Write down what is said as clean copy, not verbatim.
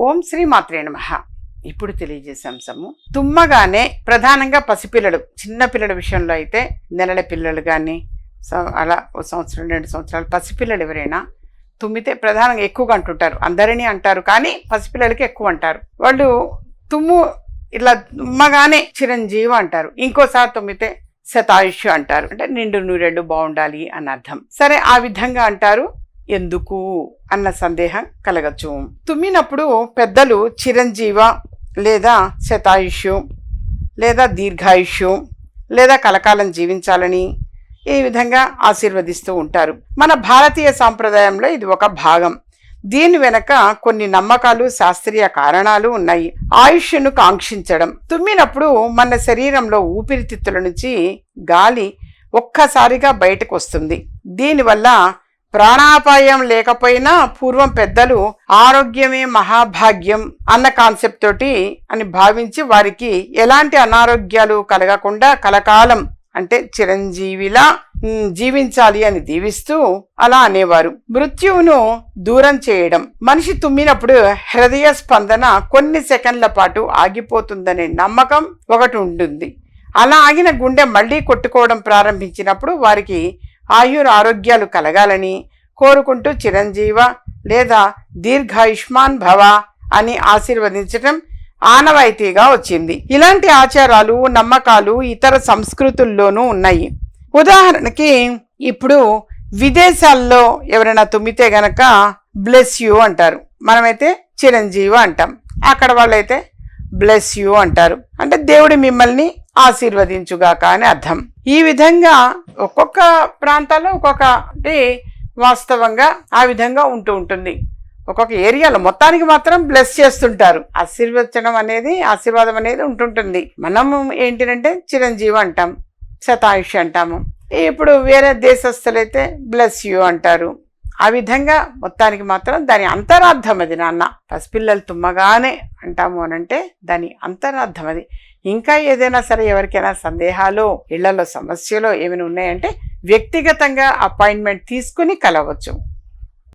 ఓం శ్రీ మాత్రే నమః. ఇప్పుడు తెలియజేసే అంశము తుమ్మగానే ప్రధానంగా పసిపిల్లలు, చిన్న పిల్లల విషయంలో అయితే నెలల పిల్లలు కానీ అలా 1 సంవత్సరం 2 సంవత్సరాలు పసిపిల్లలు ఎవరైనా తుమ్మితే ప్రధానంగా ఎక్కువగా అంటుంటారు. అందరినీ అంటారు కానీ పసిపిల్లలకి ఎక్కువ అంటారు. వాళ్ళు తుమ్ము ఇలా తుమ్మగానే చిరంజీవి అంటారు. ఇంకోసారి తుమ్మితే శతాయుష్ అంటారు. అంటే నిండు నూరేళ్ళు బాగుండాలి అని అర్థం. సరే, ఆ విధంగా అంటారు. ఎందుకు అన్న సందేహం కలగచ్చు. తుమ్మినప్పుడు పెద్దలు చిరంజీవ లేదా శతాయుష్యు లేదా దీర్ఘాయుష్యు లేదా కలకాలం జీవించాలని ఈ విధంగా ఆశీర్వదిస్తూ ఉంటారు. మన భారతీయ సాంప్రదాయంలో ఇది ఒక భాగం. దీని వెనక కొన్ని నమ్మకాలు, శాస్త్రీయ కారణాలు ఉన్నాయి. ఆయుష్ను కాంక్షించడం. తుమ్మినప్పుడు మన శరీరంలో ఊపిరితిత్తుల నుంచి గాలి ఒక్కసారిగా బయటకు వస్తుంది. దీనివల్ల ప్రాణాపాయం లేకపోయినా పూర్వం పెద్దలు ఆరోగ్యమే మహాభాగ్యం అన్న కాన్సెప్ట్ తోటి అని భావించి వారికి ఎలాంటి అనారోగ్యాలు కలగకుండా కలకాలం అంటే చిరంజీవిలా జీవించాలి అని దీవిస్తూ అలా అనేవారు. మృత్యువును దూరం చేయడం. మనిషి తుమ్మినప్పుడు హృదయ స్పందన కొన్ని సెకండ్ల పాటు ఆగిపోతుందనే నమ్మకం ఒకటి ఉంటుంది. అలా ఆగిన గుండె మళ్లీ కొట్టుకోవడం ప్రారంభించినప్పుడు వారికి ఆరోగ్యాలు కలగాలని కోరుకుంటూ చిరంజీవ లేదా దీర్ఘాయుష్మాన్ భవ అని ఆశీర్వదించటం ఆనవాయితీగా వచ్చింది. ఇలాంటి ఆచారాలు, నమ్మకాలు ఇతర సంస్కృతుల్లోనూ ఉన్నాయి. ఉదాహరణకి ఇప్పుడు విదేశాల్లో ఎవరైనా తుమ్మితే గనక బ్లెస్ యూ అంటారు. మనమైతే చిరంజీవ అంటాం. అక్కడ వాళ్ళైతే బ్లెస్ యూ అంటారు. అంటే దేవుడు మిమ్మల్ని ఆశీర్వదించుగాక అని అర్థం. ఈ విధంగా ఒక్కొక్క ప్రాంతాల్లో ఒక్కొక్కటి వాస్తవంగా ఆ విధంగా ఉంటుంది. ఒక్కొక్క ఏరియాలో మొత్తానికి మాత్రం బ్లెస్ చేస్తుంటారు. ఆశీర్వాదం అనేది ఉంటుంటుంది. మనం ఏంటంటే చిరంజీవి అంటాం, శతాయుష్ అంటాము. ఇప్పుడు వేరే దేశస్తులైతే బ్లెస్ యూ అంటారు. ఆ విధంగా మొత్తానికి మాత్రం దాని అంతరార్థం అది. నాన్న పసిపిల్లలు తుమ్మగానే అంటాము అనంటే దాని అంతరార్థం అది. ఇంకా ఏదైనా సరే ఎవరికైనా సందేహాలు, ఇళ్లలో సమస్యలు ఏమైనా ఉన్నాయంటే వ్యక్తిగతంగా అపాయింట్మెంట్ తీసుకుని కలవచ్చు.